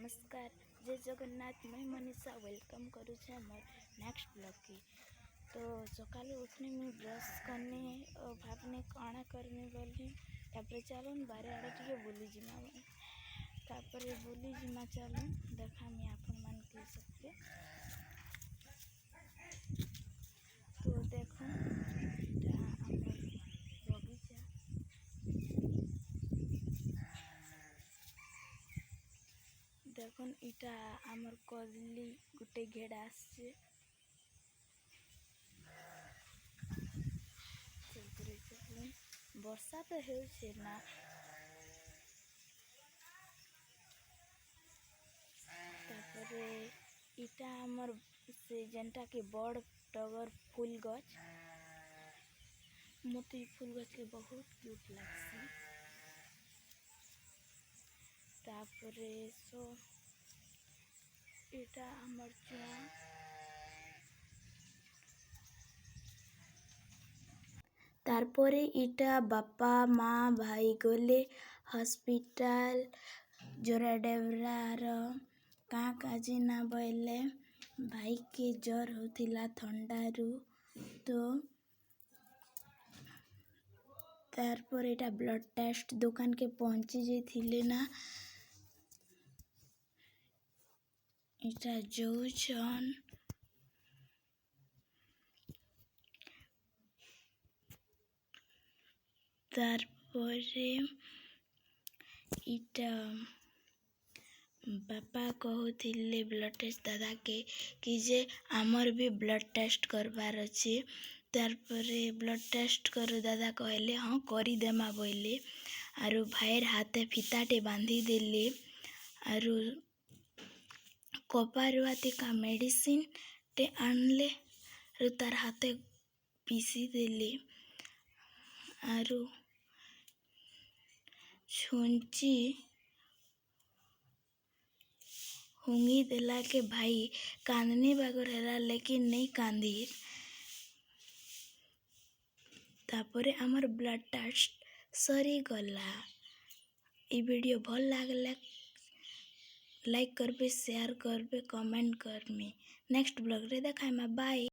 नमस्कार जय जगन्नाथ मैं मनीषा वेलकम करुचे मोर नेक्स्ट ब्लॉग की। तो सकाल उठने में ब्रश करने और भापने काଣା करने बोली तापर चलो बारे आड़े टे बुली जिमा तापर बुली जिमा चलो देखा मैं आपण मान के सबके। तो देखो बगीचा देखो इटा आमर कदली गोटे घेड़ा आसे वर्षा तो हे ना तापरे इटा आमर से जेनटा के बड़ टगर फूल गछ मोती फूल गछ के बहुत क्यूट लगसी। तापरे सो इटा आमर चुआ तारपरे इटा बापा माँ भाई गले हॉस्पिटल जोरा डेवरार का काजी ना बोले भाई के जर होतिला थंडारू। तो तारपर इटा ब्लड टेस्ट दुकान के पहुंची जाइथिले ना इटा जोचन तारपरे इटा बापा कहूथिले ब्लड टेस्ट दादा के कि जे आमर भी ब्लड टेस्ट करबार अच्छे। तारपरे ब्लड टेस्ट कर दादा कहले हाँ करी देमा बोले आरु भाईर हाथे फिताटे बांधी देले आरु कपारुआती का मेडिसिन टे आणले आरु तार हाथे पीसी देले आरु छुंची हुंगी देला के भाई कांदनी बागर हेला लेकिन नहीं कांदी। तापरे आमर ब्लड टेस्ट सरी गला। ई वीडियो भल लागले लाइक करबे शेयर करबे कमेंट करबे नेक्स्ट ब्लॉग रे देखाइमा बाय।